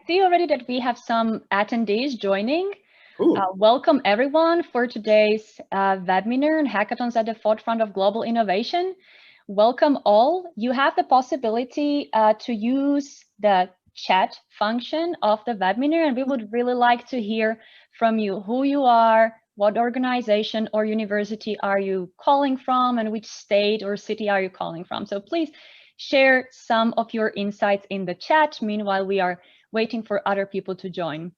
see already that we have some attendees joining. Cool. Welcome everyone for today's webinar on Hackathons at the Forefront of Global Innovation. Welcome all. You have the possibility to use the chat function of the webinar, and we would really like to hear from you who you are, what organization or university are you calling from, and which state or city are you calling from. So please share some of your insights in the chat. Meanwhile, we are waiting for other people to join.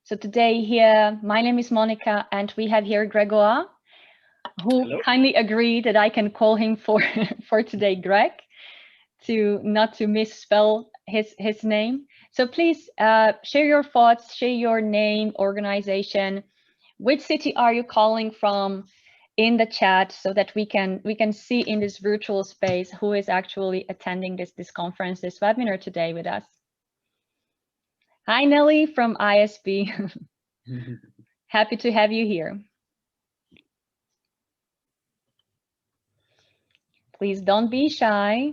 So today here, my name is Monika, and we have here Gregoire, who Hello. kindly agreed that I can call him for today Greg, to not to misspell his name. So please share your thoughts, share your name, organization, which city are you calling from in the chat, so that we can see in this virtual space who is actually attending this conference, this webinar today with us. Hi Nelly from ISP. Happy to have you here. Please don't be shy.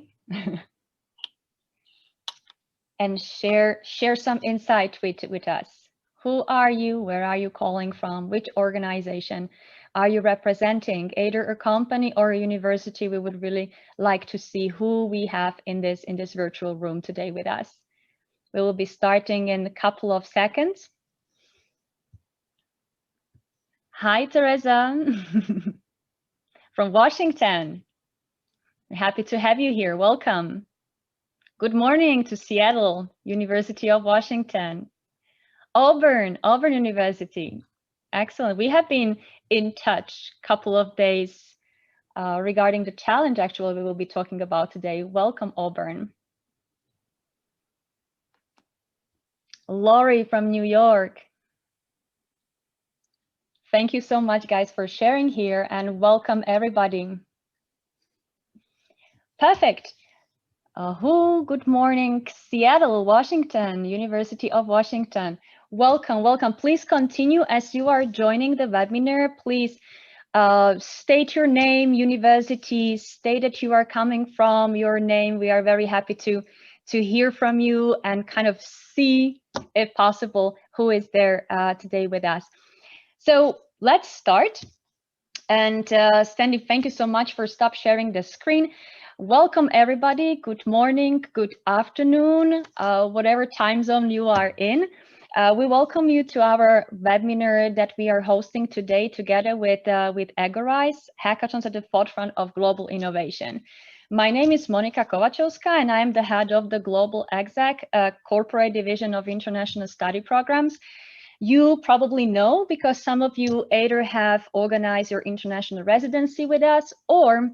And share some insight with us. Who are you? Where are you calling from? Which organization are you representing? Either a company or a university. We would really like to see who we have in this virtual room today with us. We will be starting in a couple of seconds. Hi, Teresa from Washington. Happy to have you here. Welcome. Good morning to Seattle, University of Washington. Auburn University. Excellent. We have been in touch a couple of days regarding the challenge actually we will be talking about today. Welcome, Auburn. Laurie from New York. Thank you so much, guys, for sharing here, and welcome everybody. Perfect. Good morning, Seattle, Washington, University of Washington. Welcome. Please continue as you are joining the webinar. Please state your name, university, state that you are coming from, your name. We are very happy to hear from you and kind of see, if possible, who is there today with us. So let's start. And Sandy, thank you so much for stop sharing the screen. Welcome everybody. Good morning, good afternoon, whatever time zone you are in. We welcome you to our webinar that we are hosting today together with Agorize, Hackathons at the Forefront of Global Innovation. My name is Monika Kovacovska, and I am the head of the Global Exec, corporate division of international study programs. You probably know because some of you either have organized your international residency with us, or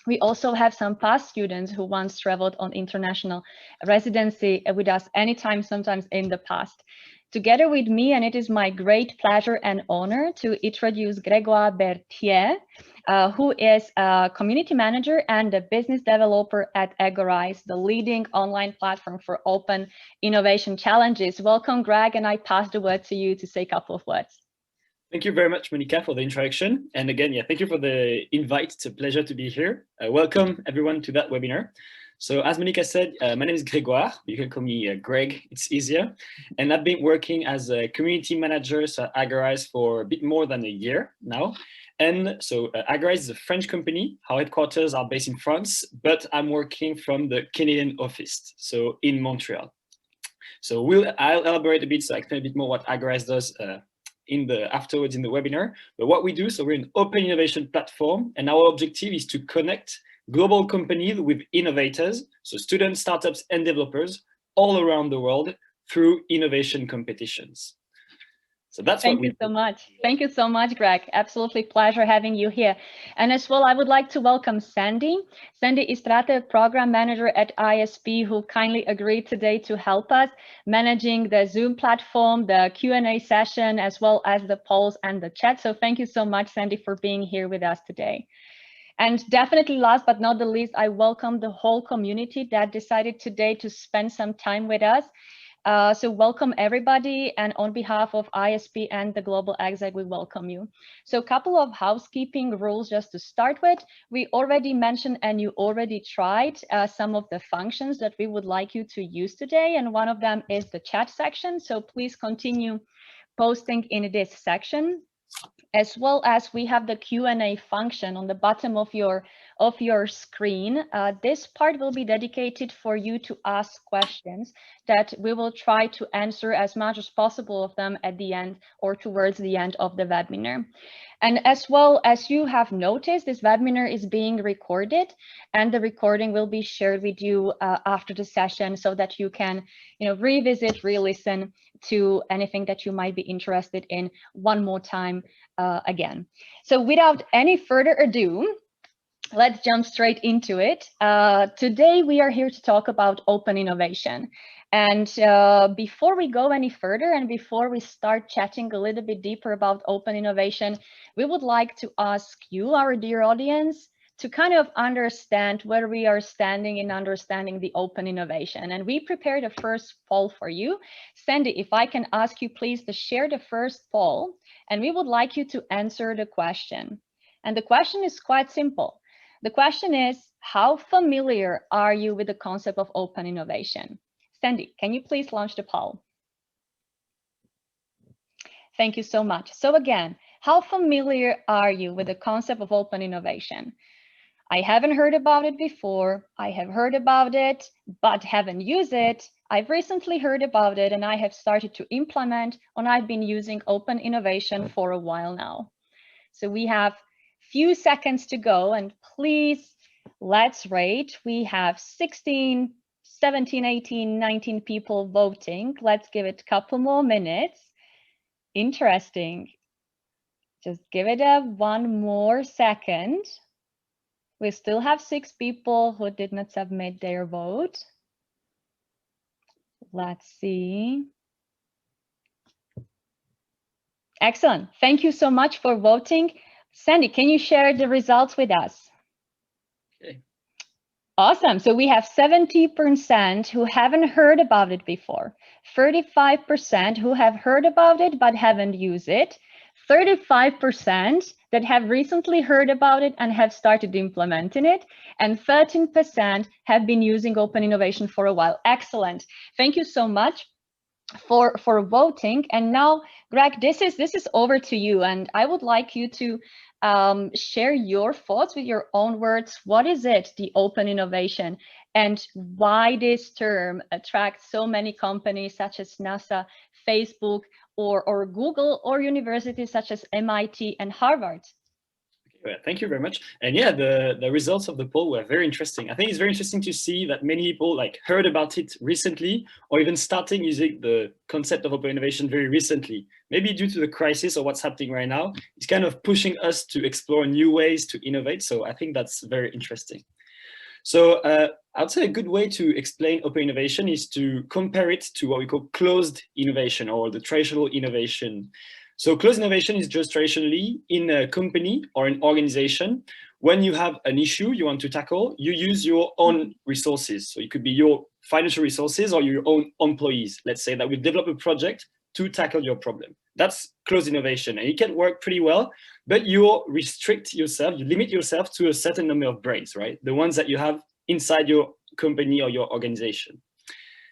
we also have some past students who once traveled on international residency with us anytime, sometimes in the past. Together with me, and it is my great pleasure and honor to introduce Gregoire Berthier, who is a community manager and a business developer at Agorize, the leading online platform for open innovation challenges. Welcome, Greg, and I pass the word to you to say a couple of words. Thank you very much, Monika, for the introduction. And again, thank you for the invite. It's a pleasure to be here. Welcome everyone to that webinar. So as Monika said, my name is Gregoire. You can call me Greg, it's easier. And I've been working as a community manager at Agorize for a bit more than a year now. And so Agorize is a French company. Our headquarters are based in France, but I'm working from the Canadian office, so in Montreal. So I'll elaborate a bit, so I explain a bit more what Agorize does afterwards in the webinar. But what we do, so we're an open innovation platform, and our objective is to connect global companies with innovators, so students, startups, and developers all around the world through innovation competitions. So that's Thank you so much. Thank you so much, Greg. Absolutely pleasure having you here. And as well, I would like to welcome Sandy. Sandy Istrate, program manager at ISP, who kindly agreed today to help us managing the Zoom platform, the Q&A session, as well as the polls and the chat. So thank you so much, Sandy, for being here with us today. And definitely last but not the least, I welcome the whole community that decided today to spend some time with us. So welcome everybody, and on behalf of ISP and the Global Exec, we welcome you. So a couple of housekeeping rules just to start with. We already mentioned and you already tried some of the functions that we would like you to use today, and one of them is the chat section. So please continue posting in this section, as well as we have the Q&A function on the bottom of your screen. This part will be dedicated for you to ask questions that we will try to answer as much as possible of them at the end or towards the end of the webinar. And as well as you have noticed, this webinar is being recorded, and the recording will be shared with you after the session so that you can, revisit, re-listen to anything that you might be interested in one more time again. So without any further ado, let's jump straight into it. Today, we are here to talk about open innovation. And before we go any further and before we start chatting a little bit deeper about open innovation, we would like to ask you, our dear audience, to kind of understand where we are standing in understanding the open innovation. And we prepared a first poll for you. Sandy, if I can ask you please to share the first poll, and we would like you to answer the question. And the question is quite simple. The question is, how familiar are you with the concept of open innovation? Sandy, can you please launch the poll? Thank you so much. So again, how familiar are you with the concept of open innovation? I haven't heard about it before. I have heard about it, but haven't used it. I've recently heard about it and I have started to implement, and I've been using open innovation for a while now. So we have few seconds to go, and please, let's rate. We have 16, 17, 18, 19 people voting. Let's give it a couple more minutes. Interesting. Just give it one more second. We still have 6 people who did not submit their vote. Let's see. Excellent. Thank you so much for voting. Sandy, can you share the results with us? Okay. Awesome. So we have 70% who haven't heard about it before, 35% who have heard about it but haven't used it, 35% that have recently heard about it and have started implementing it, and 13% have been using open innovation for a while. Excellent. Thank you so much for voting. And now, Greg, this is over to you, and I would like you to share your thoughts with your own words. What is it, the open innovation, and why this term attracts so many companies such as NASA, Facebook, or Google, or universities such as MIT and Harvard? Thank you very much. And yeah, the results of the poll were very interesting. I think it's very interesting to see that many people heard about it recently, or even starting using the concept of open innovation very recently. Maybe due to the crisis or what's happening right now, it's kind of pushing us to explore new ways to innovate. So I think that's very interesting. So I'd say a good way to explain open innovation is to compare it to what we call closed innovation, or the traditional innovation. So closed innovation is just traditionally in a company or an organization. When you have an issue you want to tackle, you use your own resources. So it could be your financial resources or your own employees. Let's say that we develop a project to tackle your problem. That's closed innovation, and it can work pretty well, but you restrict yourself, you limit yourself to a certain number of brains, right? The ones that you have inside your company or your organization.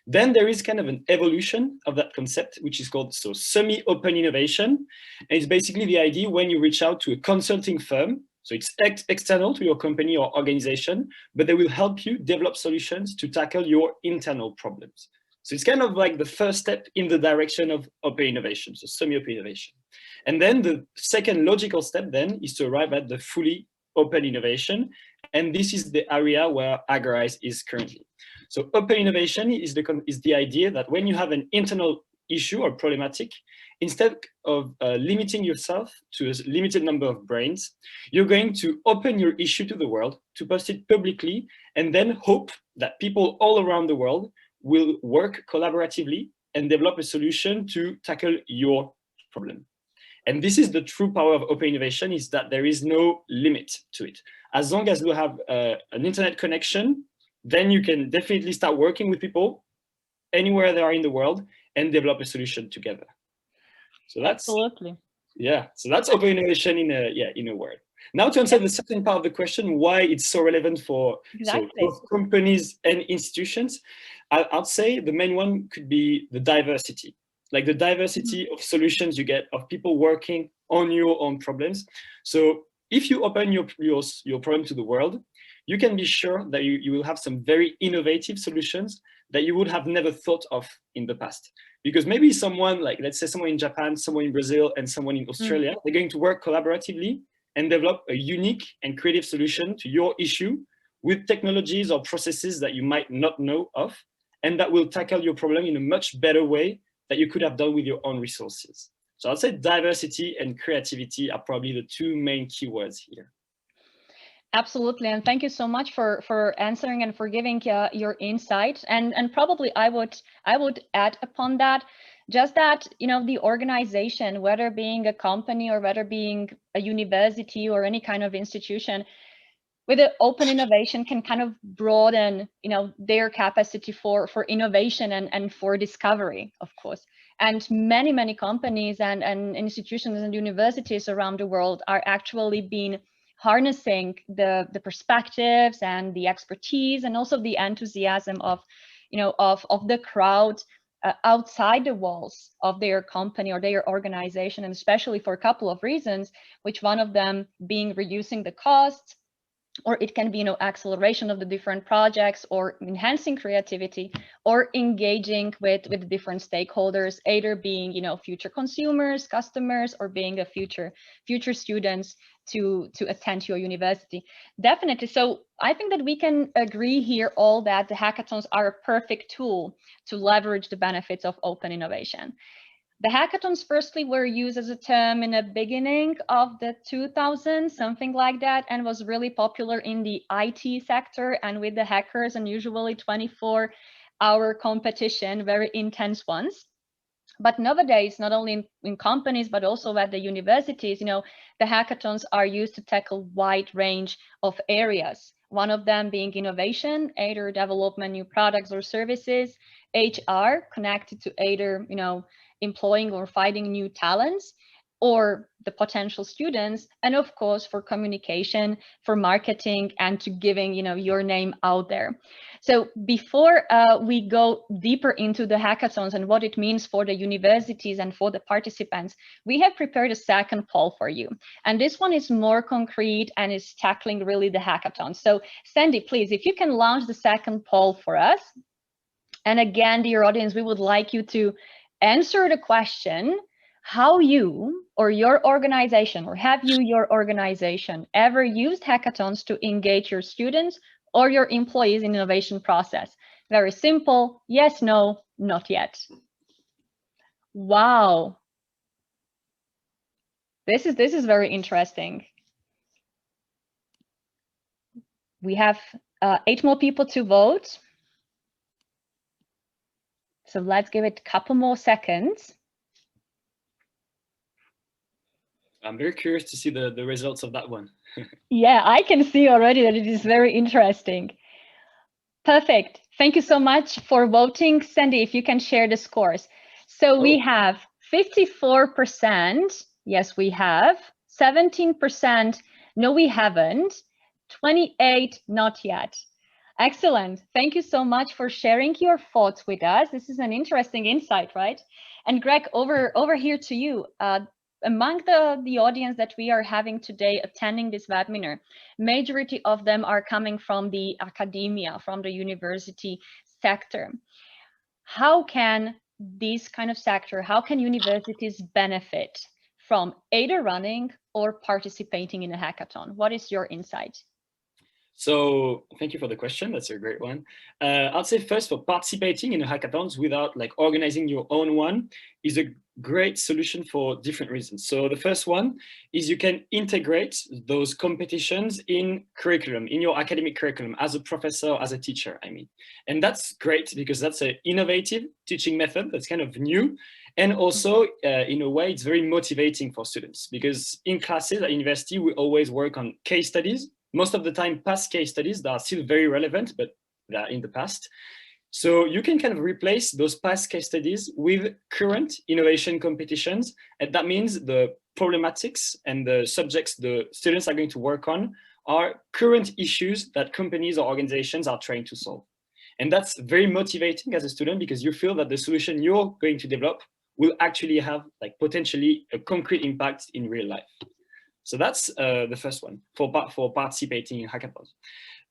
Then there is kind of an evolution of that concept, which is called semi-open innovation. And it's basically the idea when you reach out to a consulting firm. So it's external to your company or organization, but they will help you develop solutions to tackle your internal problems. So it's kind of like the first step in the direction of open innovation, so semi-open innovation. And then the second logical step then is to arrive at the fully open innovation. And this is the area where Agorize is currently. So open innovation is the idea that when you have an internal issue or problematic, instead of limiting yourself to a limited number of brains, you're going to open your issue to the world, to post it publicly, and then hope that people all around the world will work collaboratively and develop a solution to tackle your problem. And this is the true power of open innovation, is that there is no limit to it. As long as you have an internet connection, then you can definitely start working with people anywhere they are in the world and develop a solution together. So that's absolutely. Yeah, so that's open innovation in a word. Now to answer the second part of the question, why it's so relevant for both companies and institutions, I'd say the main one could be the diversity, like the diversity of solutions you get, of people working on your own problems. So if you open your problem to the world, you can be sure that you will have some very innovative solutions that you would have never thought of in the past. Because maybe someone, like let's say someone in Japan, someone in Brazil, and someone in Australia, they're going to work collaboratively and develop a unique and creative solution to your issue with technologies or processes that you might not know of, and that will tackle your problem in a much better way that you could have done with your own resources. So I'd say diversity and creativity are probably the two main keywords here. Absolutely, and thank you so much for answering and for giving your insight. And probably I would add upon that, just that, you know, the organization, whether being a company or whether being a university or any kind of institution, with the open innovation can kind of broaden, you know, their capacity for innovation and for discovery, of course. And many companies and institutions and universities around the world are actually being harnessing the perspectives and the expertise and also the enthusiasm of, you know, of the crowd outside the walls of their company or their organization, and especially for a couple of reasons, which one of them being reducing the costs, or it can be, you know, acceleration of the different projects, or enhancing creativity, or engaging with different stakeholders, either being, you know, future consumers, customers, or being a future students to attend your university. Definitely. So I think that we can agree here all that the hackathons are a perfect tool to leverage the benefits of open innovation. The hackathons firstly were used as a term in the beginning of the 2000s, something like that, and was really popular in the IT sector and with the hackers, and usually 24-hour competition, very intense ones. But nowadays, not only in companies, but also at the universities, you know, the hackathons are used to tackle wide range of areas. One of them being innovation, either development new products or services, HR connected to either, you know, employing or finding new talents, or the potential students, and of course for communication, for marketing, and to giving, you know, your name out there. So before we go deeper into the hackathons and what it means for the universities and for the participants, we have prepared a second poll for you. And this one is more concrete and is tackling really the hackathon. So Sandy, please, if you can launch the second poll for us. And again, dear audience, we would like you to answer the question, how you or your organization, or have you, your organization, ever used hackathons to engage your students or your employees in innovation process? Very simple, yes, no, not yet. Wow. This is very interesting. We have 8 more people to vote. So let's give it a couple more seconds. I'm very curious to see the results of that one. Yeah, I can see already that it is very interesting. Perfect. Thank you so much for voting. Sandy, if you can share the scores. So we have 54%, yes, we have. 17%, no, we haven't. 28, not yet. Excellent. Thank you so much for sharing your thoughts with us. This is an interesting insight, right? And Greg, over here to you. Among the audience that we are having today attending this webinar, majority of them are coming from the academia, from the university sector. How can this kind of sector, how can universities benefit from either running or participating in a hackathon? What is your insight? So thank you for the question. That's a great one. I'd say first, for participating in a hackathons without like organizing your own one is a great solution for different reasons. So the first one is you can integrate those competitions in curriculum, in your academic curriculum, as a professor, as a teacher, I mean. And that's great because that's an innovative teaching method that's kind of new. And also, in a way, it's very motivating for students because in classes at university, we always work on case studies. Most of the time, past case studies that are still very relevant, but that are in the past. So you can kind of replace those past case studies with current innovation competitions. And that means the problematics and the subjects the students are going to work on are current issues that companies or organizations are trying to solve. And that's very motivating as a student because you feel that the solution you're going to develop will actually have like potentially a concrete impact in real life. So that's the first one for participating in hackathons.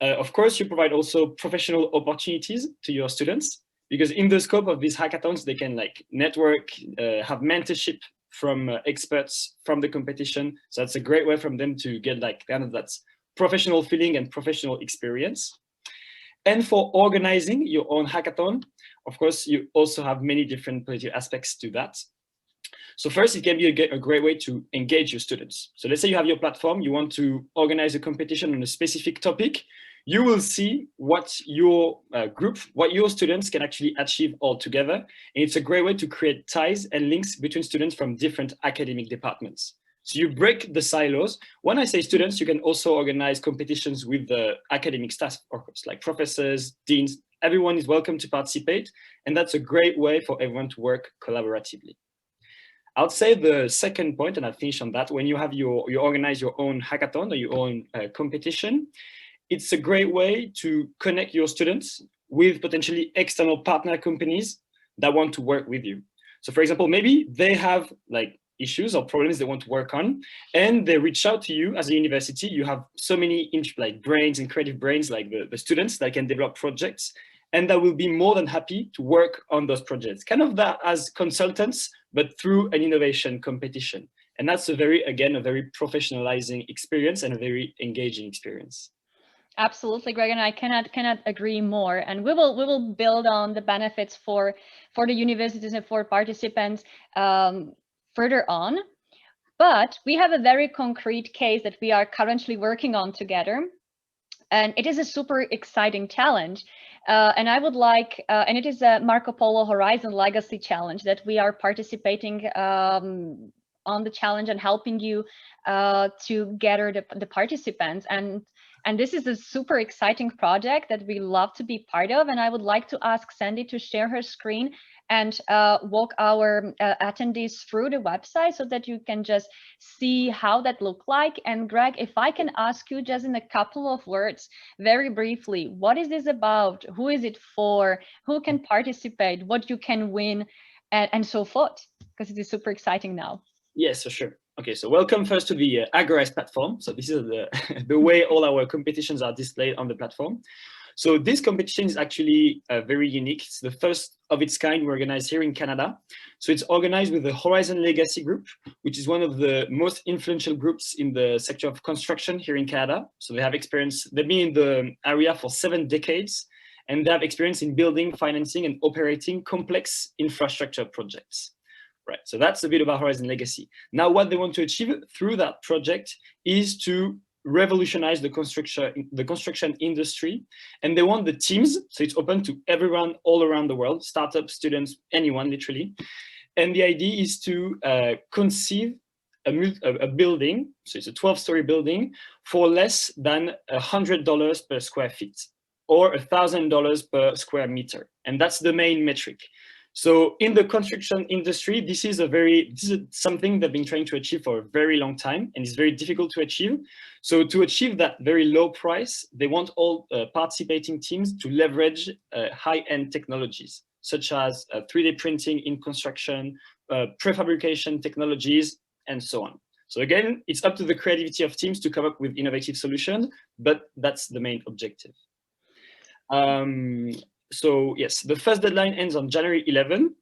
Of course, you provide also professional opportunities to your students because in the scope of these hackathons, they can like network, have mentorship from experts from the competition. So that's a great way for them to get like kind of that professional feeling and professional experience. And for organizing your own hackathon, of course, you also have many different positive aspects to that. So first, it can be a great way to engage your students. So let's say you have your platform, you want to organize a competition on a specific topic, you will see what your group, what your students can actually achieve all together. And it's a great way to create ties and links between students from different academic departments. So you break the silos. When I say students, you can also organize competitions with the academic staff, of course, like professors, deans, everyone is welcome to participate. And that's a great way for everyone to work collaboratively. I would say the second point, and I'll finish on that, when you have you organize your own hackathon or your own competition, it's a great way to connect your students with potentially external partner companies that want to work with you. So for example, maybe they have like issues or problems they want to work on, and they reach out to you as a university. You have so many like brains and creative brains, like the students that can develop projects, and that will be more than happy to work on those projects, kind of that as consultants, but through an innovation competition. And that's again, a very professionalizing experience and a very engaging experience. Absolutely, Greg, and I cannot agree more. And we will build on the benefits for the universities and for participants further on. But we have a very concrete case that we are currently working on together, and it is a super exciting challenge. And I would like, and it is a Marco Polo Horizon Legacy Challenge that we are participating on the challenge and helping you to gather the participants. And this is a super exciting project that we love to be part of. And I would like to ask Sandy to share her screen and walk our attendees through the website so that you can just see how that look like. And Greg, if I can ask you just in a couple of words, very briefly, what is this about? Who is it for? Who can participate? What you can win? And so forth, because it is super exciting now. Yes, for sure. Okay, so welcome first to the Agorize platform. So this is the way all our competitions are displayed on the platform. So this competition is actually very unique. It's the first of its kind we organized here in Canada. So it's organized with the Horizon Legacy Group, which is one of the most influential groups in the sector of construction here in Canada. So they have experience, they've been in the area for 7 decades, and they have experience in building, financing, and operating complex infrastructure projects. Right, so that's a bit about Horizon Legacy. Now, what they want to achieve through that project is to revolutionize the construction industry, and they want the teams, so it's open to everyone all around the world, startups, students, anyone literally. And the idea is to conceive a building, so it's a 12-story building, for less than $100 per square feet or $1,000 per square meter, and that's the main metric. So in the construction industry, this is something they've been trying to achieve for a very long time, and it's very difficult to achieve. So to achieve that very low price, they want all participating teams to leverage high-end technologies, such as 3D printing in construction, prefabrication technologies, and so on. So again, it's up to the creativity of teams to come up with innovative solutions, but that's the main objective. So yes, the first deadline ends on January 11,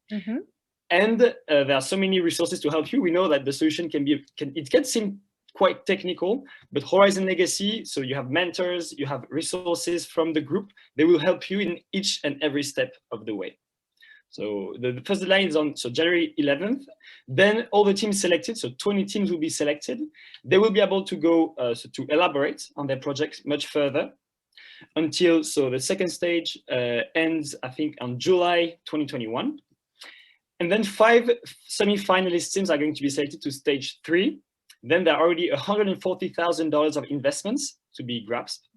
and there are so many resources to help you. We know that the solution it can seem quite technical, but Horizon Legacy, so you have mentors, you have resources from the group, they will help you in each and every step of the way. So the first deadline is on January 11th. Then all the teams selected, so 20 teams will be selected. They will be able to go to elaborate on their projects much further. Until the second stage ends, I think, on July 2021. And then 5 semi-finalist teams are going to be selected to stage 3. Then there are already $140,000 of investments to be grasped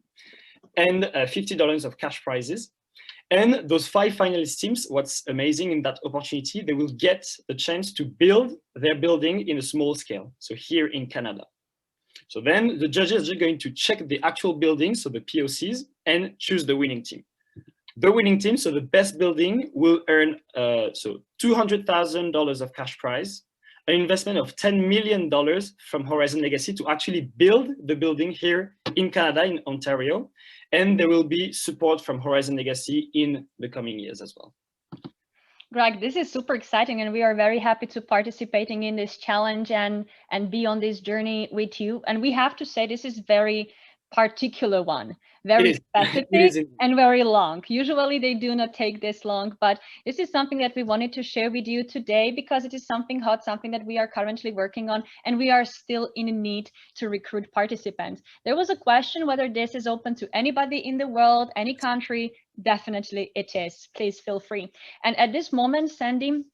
and $50 of cash prizes. And those 5 finalist teams, what's amazing in that opportunity, they will get the chance to build their building in a small scale. So here in Canada. So then the judges are going to check the actual building, so the POCs, and choose the winning team. The winning team, so the best building, will earn so $200,000 of cash prize, an investment of $10 million from Horizon Legacy to actually build the building here in Canada, in Ontario, and there will be support from Horizon Legacy in the coming years as well. Greg, this is super exciting, and we are very happy to participating in this challenge and be on this journey with you. And we have to say this is very particular one, very specific and very long. Usually they do not take this long, but this is something that we wanted to share with you today because it is something hot, something that we are currently working on, and we are still in need to recruit participants. There was a question whether this is open to anybody in the world, any country. Definitely it is. Please feel free. And at this moment, Sandy,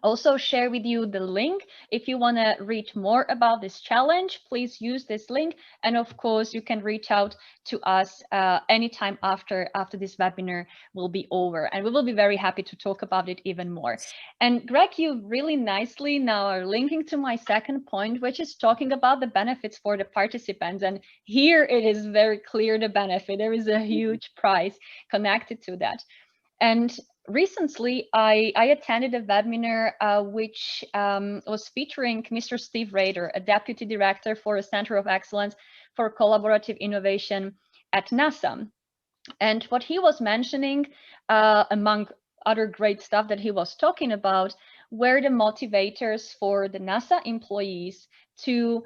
also share with you the link. If you want to read more about this challenge, please use this link. And of course, you can reach out to us anytime after this webinar will be over. And we will be very happy to talk about it even more. And Greg, you really nicely now are linking to my second point, which is talking about the benefits for the participants. And here it is very clear the benefit. There is a huge prize connected to that. And recently, I attended a webinar which was featuring Mr. Steve Rader, a Deputy Director for a Center of Excellence for Collaborative Innovation at NASA. And what he was mentioning, among other great stuff that he was talking about, were the motivators for the NASA employees to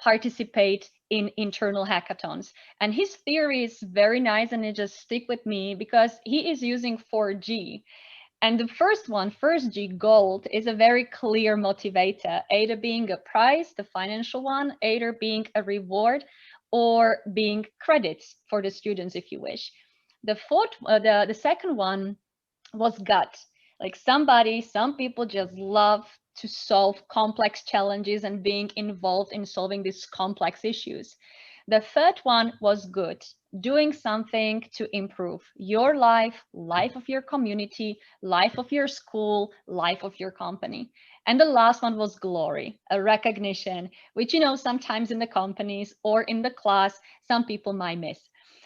participate in internal hackathons. And his theory is very nice, and it just stick with me because he is using 4G. And the first one, first G, gold, is a very clear motivator, either being a prize, the financial one, either being a reward, or being credits for the students, if you wish. The second one was gut. Like some people just love to solve complex challenges and being involved in solving these complex issues. The third one was good, doing something to improve your life, life of your community, life of your school, life of your company. And the last one was glory, a recognition, which, sometimes in the companies or in the class, some people might miss.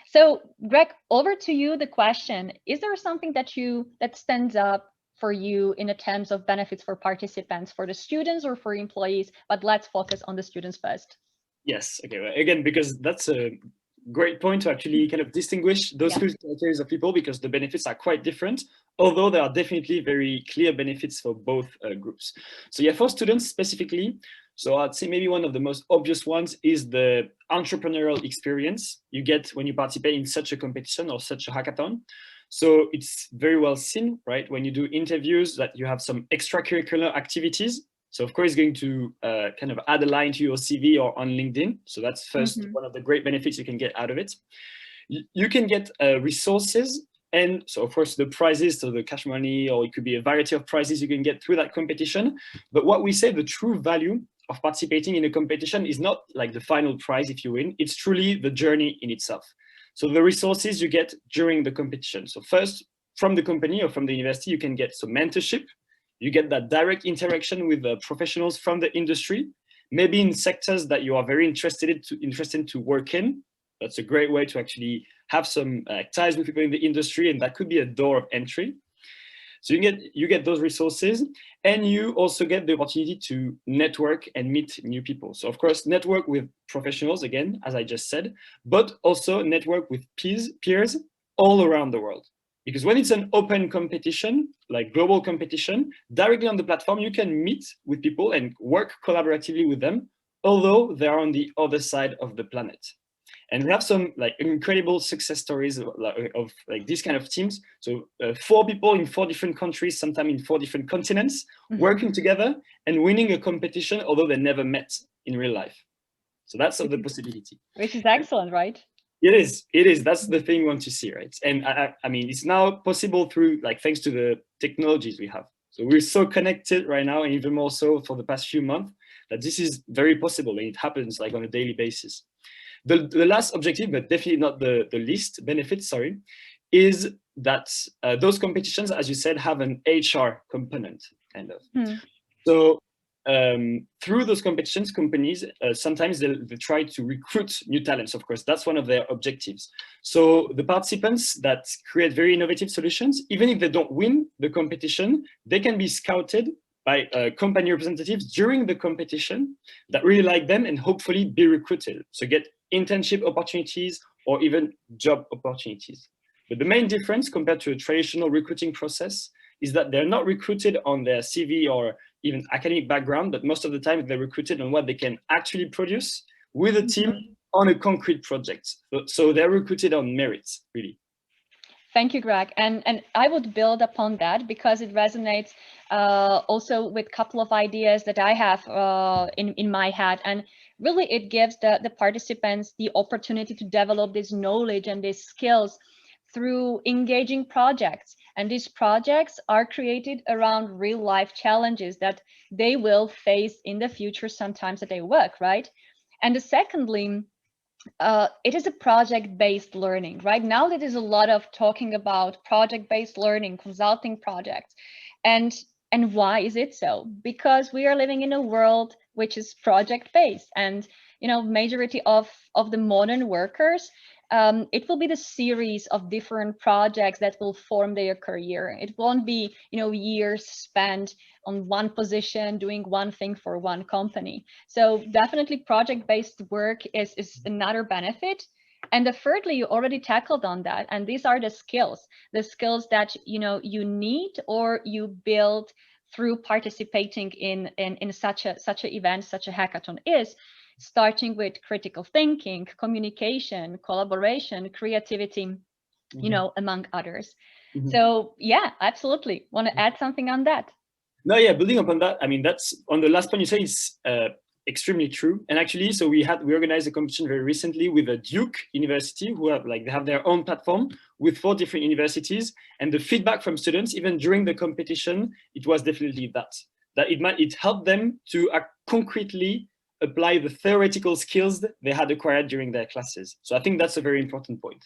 So Greg, over to you, the question, is there something that stands up for you in terms of benefits for participants, for the students or for employees? But let's focus on the students first. Yes, okay, well, again, because that's a great point to actually kind of distinguish those two categories of people, because the benefits are quite different, although there are definitely very clear benefits for both groups. So yeah, for students specifically, so I'd say maybe one of the most obvious ones is the entrepreneurial experience you get when you participate in such a competition or such a hackathon. So it's very well seen, right? When you do interviews, that you have some extracurricular activities. So of course, it's going to kind of add a line to your CV or on LinkedIn. So that's first one of the great benefits you can get out of it. You can get resources, and so of course the prizes, so the cash money, or it could be a variety of prizes you can get through that competition. But what we say, the true value of participating in a competition is not like the final prize if you win, it's truly the journey in itself. So the resources you get during the competition. So first, from the company or from the university, you can get some mentorship. You get that direct interaction with the professionals from the industry, maybe in sectors that you are very interested to work in. That's a great way to actually have some ties with people in the industry, and that could be a door of entry. So you get those resources, and you also get the opportunity to network and meet new people. So of course, network with professionals, again, as I just said, but also network with peers all around the world. Because when it's an open competition, like global competition, directly on the platform, you can meet with people and work collaboratively with them, although they're on the other side of the planet. And we have some like incredible success stories of like these kind of teams. So 4 people in 4 different countries, sometimes in 4 different continents, working together and winning a competition, although they never met in real life. So that's the possibility. Which is excellent, right? It is. That's the thing we want to see, right? And I mean, it's now possible through thanks to the technologies we have. So we're so connected right now, and even more so for the past few months, that this is very possible, and it happens on a daily basis. The last objective, but definitely not the least benefit, is that those competitions, as you said, have an HR component, kind of. So through those competitions, companies, sometimes they try to recruit new talents, of course. That's one of their objectives. So the participants that create very innovative solutions, even if they don't win the competition, they can be scouted by company representatives during the competition that really like them and hopefully be recruited. So get internship opportunities or even job opportunities. But the main difference compared to a traditional recruiting process is that they're not recruited on their CV or even academic background, but most of the time they're recruited on what they can actually produce with a team on a concrete project. So they're recruited on merits, really. Thank you, Greg. And I would build upon that because it resonates also with a couple of ideas that I have in my head. And really, it gives the participants the opportunity to develop this knowledge and these skills through engaging projects. And these projects are created around real life challenges that they will face in the future sometimes at their work, right? And secondly, it is a project-based learning. Right now, there is a lot of talking about project-based learning, consulting projects. And why is it so? Because we are living in a world which is project-based. And, you know, majority of the modern workers, it will be the series of different projects that will form their career. It won't be, you know, years spent on one position doing one thing for one company. So definitely project-based work is another benefit. And thirdly, you already tackled on that. And these are the skills that, you know, you need or you build through participating in such an event, such a hackathon is. Starting with critical thinking, communication, collaboration, creativity, you know, among others. So yeah, absolutely. Want to add something on that? No, yeah, building upon that, I mean, that's on the last point you say is extremely true. And actually, so we organized a competition very recently with a Duke University who have they have their own platform with 4 different universities. And the feedback from students, even during the competition, it was definitely that it helped them to concretely apply the theoretical skills they had acquired during their classes. So I think that's a very important point.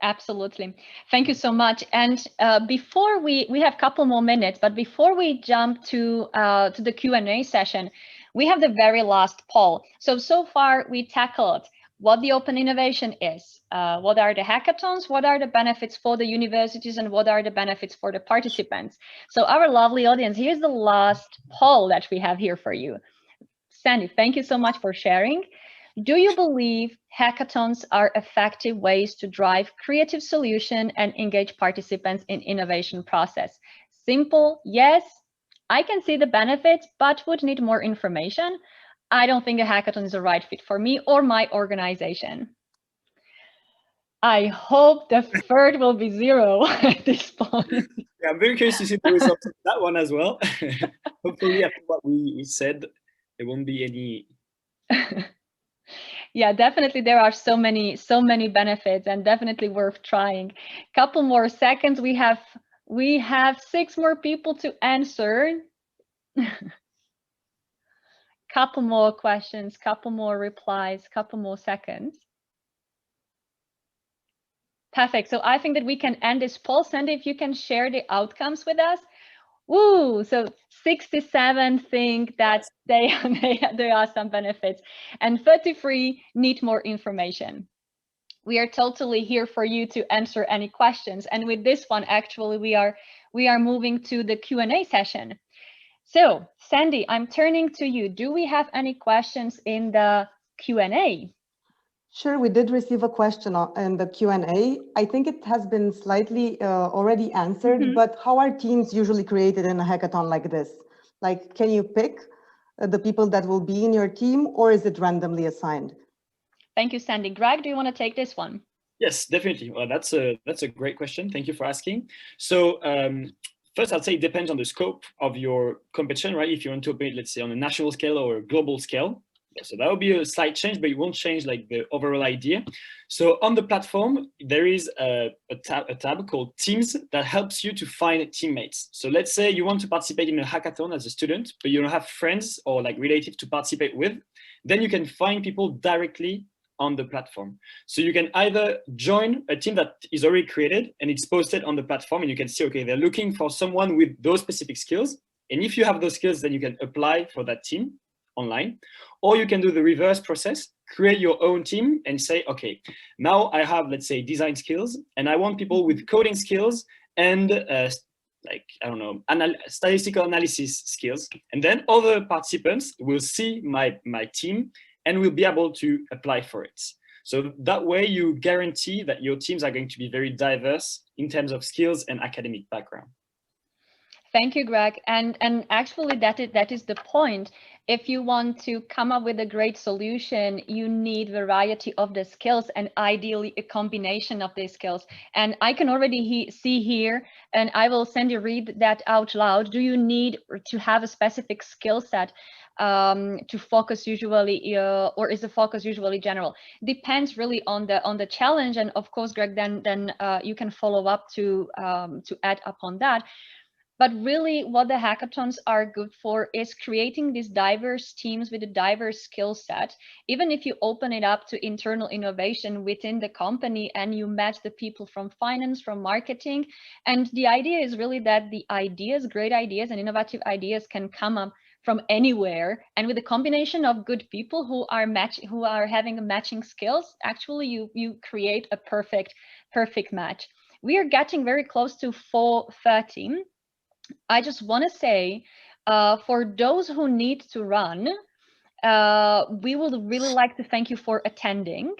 Absolutely. Thank you so much. And before we have a couple more minutes, but before we jump to the Q&A session, we have the very last poll. So far we tackled what the open innovation is, what are the hackathons, what are the benefits for the universities, and what are the benefits for the participants. So our lovely audience, here's the last poll that we have here for you. Sandy, thank you so much for sharing. Do you believe hackathons are effective ways to drive creative solution and engage participants in innovation process? Simple, yes. I can see the benefits, but would need more information. I don't think a hackathon is the right fit for me or my organization. I hope the third will be 0 at this point. Yeah, I'm very curious to see the results of that one as well. Hopefully, after what we said, there won't be any. Yeah, definitely there are so many benefits and definitely worth trying. Couple more seconds. We have 6 more people to answer. Couple more questions, couple more replies, couple more seconds. Perfect. So I think that we can end this poll. Sandy, if you can share the outcomes with us. Woo! So 67 think that there are some benefits, and 33 need more information. We are totally here for you to answer any questions. And with this one, actually, we are moving to the Q&A session. So, Sandy, I'm turning to you. Do we have any questions in the Q&A? Sure, we did receive a question in the Q&A. I think it has been slightly already answered, but how are teams usually created in a hackathon like this? Like, can you pick the people that will be in your team, or is it randomly assigned? Thank you, Sandy. Greg, do you want to take this one? Yes, definitely. Well, that's a great question. Thank you for asking. So first, I'd say it depends on the scope of your competition, right? If you want to operate, let's say, on a national scale or a global scale. So that will be a slight change, but it won't change like the overall idea. So on the platform, there is a tab called Teams that helps you to find teammates. So let's say you want to participate in a hackathon as a student, but you don't have friends or like relatives to participate with. Then you can find people directly on the platform. So you can either join a team that is already created and it's posted on the platform, and you can see, okay, they're looking for someone with those specific skills. And if you have those skills, then you can apply for that team online. Or you can do the reverse process, create your own team and say, okay, now I have, let's say, design skills, and I want people with coding skills and like, I don't know, statistical analysis skills. And then other participants will see my team and will be able to apply for it. So that way you guarantee that your teams are going to be very diverse in terms of skills and academic background. Thank you, Greg. And actually that is the point. If you want to come up with a great solution, you need variety of the skills and ideally a combination of these skills. And I can already see here, and I will send you read that out loud. Do you need to have a specific skill set to focus usually, or is the focus usually general? Depends really on the challenge. And of course, Greg, then you can follow up to add upon that. But really what the hackathons are good for is creating these diverse teams with a diverse skill set. Even if you open it up to internal innovation within the company and you match the people from finance, from marketing. And the idea is really that the ideas, great ideas and innovative ideas can come up from anywhere. And with a combination of good people who are having matching skills, actually you create a perfect match. We are getting very close to 4:30. I just want to say, for those who need to run, we would really like to thank you for attending.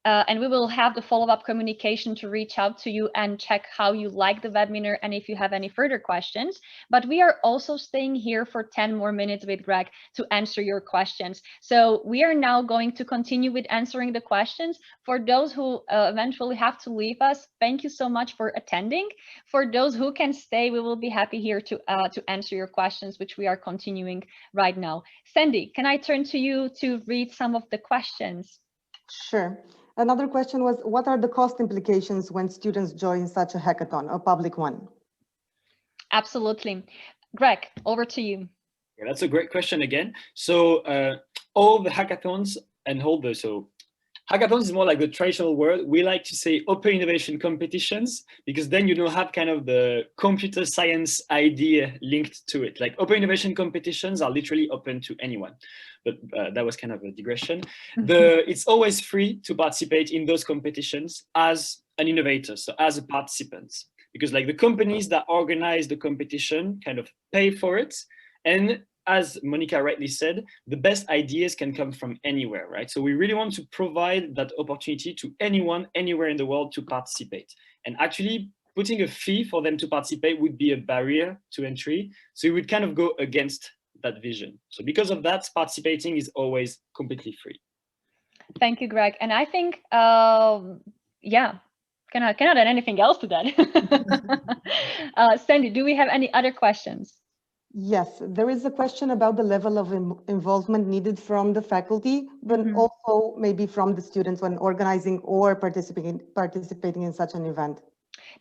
And we will have the follow-up communication to reach out to you and check how you like the webinar and if you have any further questions. But we are also staying here for 10 more minutes with Greg to answer your questions. So we are now going to continue with answering the questions. For those who eventually have to leave us, thank you so much for attending. For those who can stay, we will be happy here to answer your questions, which we are continuing right now. Sandy, can I turn to you to read some of the questions? Sure. Another question was, what are the cost implications when students join such a hackathon, a public one? Absolutely. Greg, over to you. Yeah, that's a great question again. So all the hackathons and hackathons is more like the traditional word. We like to say open innovation competitions, because then you don't have kind of the computer science idea linked to it. Like open innovation competitions are literally open to anyone. But that was kind of a digression. It's always free to participate in those competitions as an innovator, so as a participant, because like the companies that organize the competition kind of pay for it. And as Monika rightly said, the best ideas can come from anywhere, right? So we really want to provide that opportunity to anyone, anywhere in the world to participate. And actually putting a fee for them to participate would be a barrier to entry. So it would kind of go against that vision. So because of that, participating is always completely free. Thank you, Greg. And I think, yeah, cannot add anything else to that. Sandy, do we have any other questions? Yes, there is a question about the level of involvement needed from the faculty, but also maybe from the students when organizing or participating in such an event.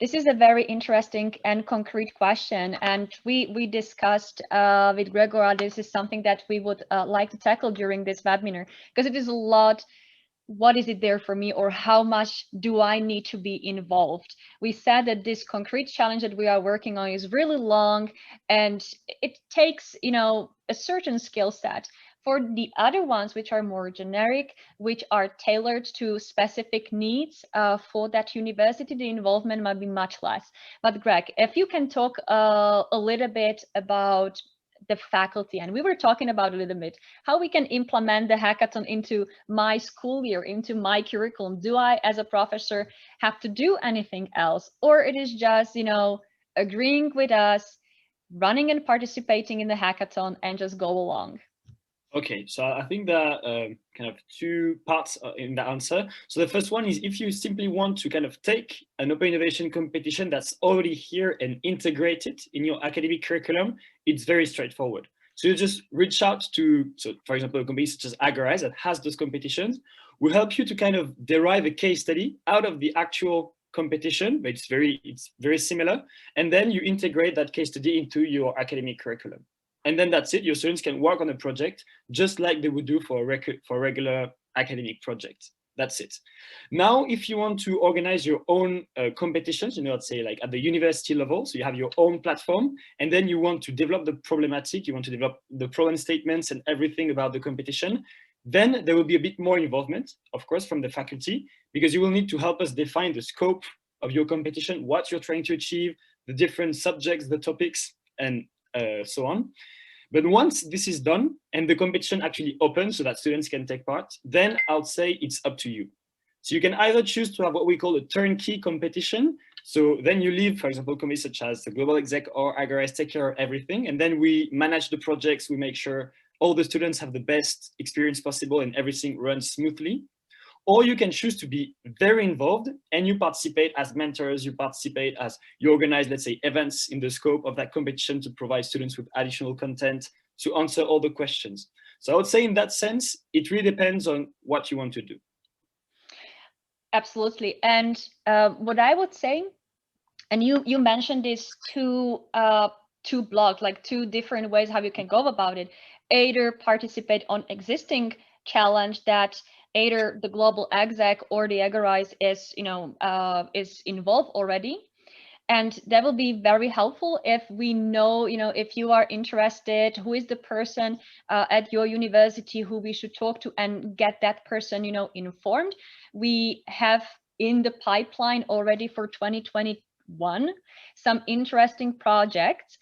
This is a very interesting and concrete question, and we discussed with Gregoire, this is something that we would like to tackle during this webinar, because it is a lot. What is it there for me, or how much do I need to be involved? We said that this concrete challenge that we are working on is really long, and it takes, a certain skill set. For the other ones, which are more generic, which are tailored to specific needs for that university, the involvement might be much less. But Greg, if you can talk a little bit about the faculty, and we were talking about a little bit how we can implement the hackathon into my school year, into my curriculum. Do I, as a professor, have to do anything else, or it is just, agreeing with us, running and participating in the hackathon and just go along? Okay, so I think there are kind of two parts in the answer. So the first one is, if you simply want to kind of take an open innovation competition that's already here and integrate it in your academic curriculum, it's very straightforward. So you just reach out to, so for example, a company such as Agorize that has those competitions will help you to kind of derive a case study out of the actual competition, but it's very similar. And then you integrate that case study into your academic curriculum. And then that's it. Your students can work on a project just like they would do for a regular academic project. That's it. Now, if you want to organize your own competitions, you know, let's say like at the university level, so you have your own platform, and then you want to develop the problematic, you want to develop the problem statements and everything about the competition, then there will be a bit more involvement, of course, from the faculty, because you will need to help us define the scope of your competition, what you're trying to achieve, the different subjects, the topics, and so on. But once this is done and the competition actually opens so that students can take part, then I would say it's up to you. So you can either choose to have what we call a turnkey competition. So then you leave, for example, companies such as the Global Exec or Agorize take care of everything. And then we manage the projects, we make sure all the students have the best experience possible and everything runs smoothly. Or you can choose to be very involved and you participate as mentors, you participate as you organize, let's say, events in the scope of that competition to provide students with additional content to answer all the questions. So I would say in that sense, it really depends on what you want to do. Absolutely. And what I would say, and you mentioned these two blocks, like two different ways how you can go about it. Either participate on existing challenge that either the Global Exec or the Agorize is, is involved already. And that will be very helpful if we know, if you are interested, who is the person at your university who we should talk to and get that person, informed. We have in the pipeline already for 2021 some interesting projects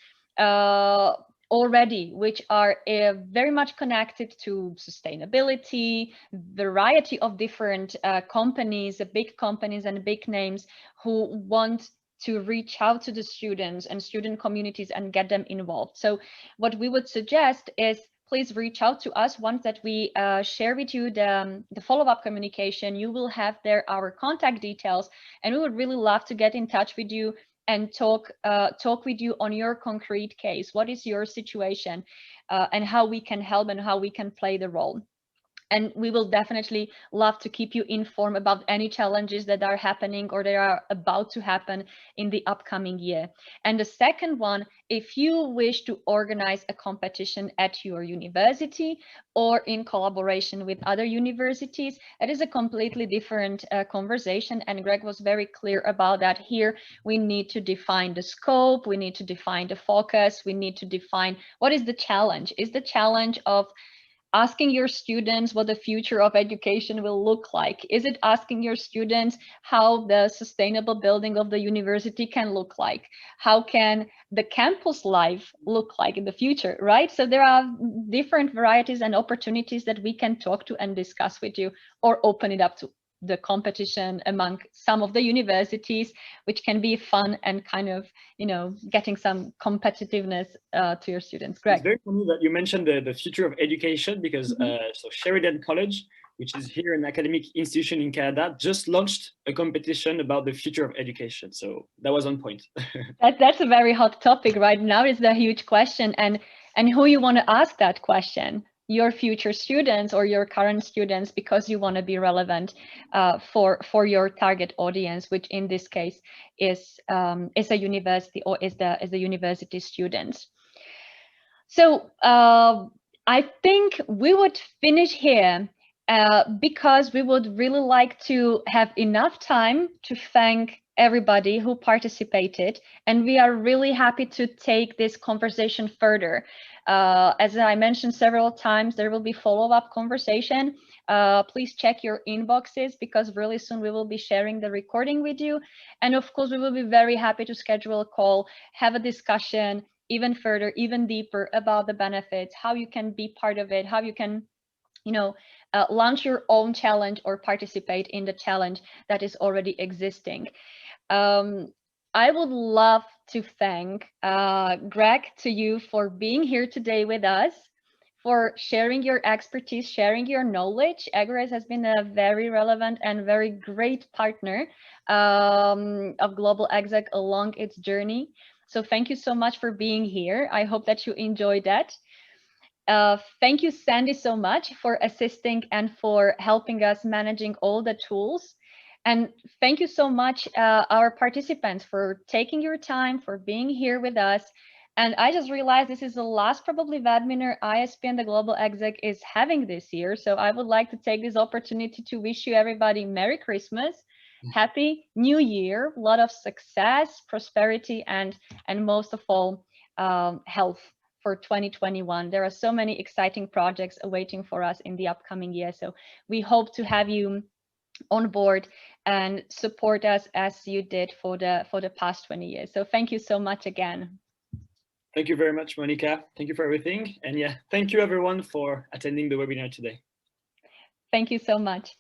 already, which are very much connected to sustainability, variety of different companies, big companies and big names who want to reach out to the students and student communities and get them involved. So what we would suggest is please reach out to us. Once that we share with you the follow-up communication, you will have there our contact details, and we would really love to get in touch with you and talk with you on your concrete case. What is your situation and how we can help and how we can play the role. And we will definitely love to keep you informed about any challenges that are happening or they are about to happen in the upcoming year. And the second one, if you wish to organize a competition at your university or in collaboration with other universities, that is a completely different conversation. And Greg was very clear about that. Here, we need to define the scope, we need to define the focus, we need to define what is the challenge. Is the challenge of asking your students what the future of education will look like? Is it asking your students how the sustainable building of the university can look like? How can the campus life look like in the future, right? So there are different varieties and opportunities that we can talk to and discuss with you, or open it up to the competition among some of the universities, which can be fun and kind of, getting some competitiveness to your students. Greg. It's very funny that you mentioned the future of education, because so Sheridan College, which is here an academic institution in Canada, just launched a competition about the future of education. So that was on point. That's a very hot topic right now. Is the huge question, and who you want to ask that question? Your future students or your current students, because you want to be relevant for your target audience, which in this case is a university or is the university students. So I think we would finish here because we would really like to have enough time to thank everybody who participated, and we are really happy to take this conversation further. As I mentioned several times, there will be follow-up conversation. Please check your inboxes, because really soon we will be sharing the recording with you. And of course, we will be very happy to schedule a call, have a discussion even further, even deeper about the benefits, how you can be part of it, how you can, launch your own challenge or participate in the challenge that is already existing. I would love to thank Greg, to you, for being here today with us, for sharing your expertise, sharing your knowledge. Agorize has been a very relevant and very great partner of Global Exec along its journey. So thank you so much for being here. I hope that you enjoyed that. Thank you, Sandy, so much for assisting and for helping us managing all the tools. And thank you so much, our participants, for taking your time, for being here with us. And I just realized this is the last probably webinar ISP and the Global Exec is having this year. So I would like to take this opportunity to wish you everybody Merry Christmas, Happy New Year, a lot of success, prosperity, and most of all, health for 2021. There are so many exciting projects awaiting for us in the upcoming year. So we hope to have you on board and support us as you did for the past 20 years. So thank you so much again. Thank you very much, Monika. Thank you for everything. And yeah, thank you everyone for attending the webinar today. Thank you so much.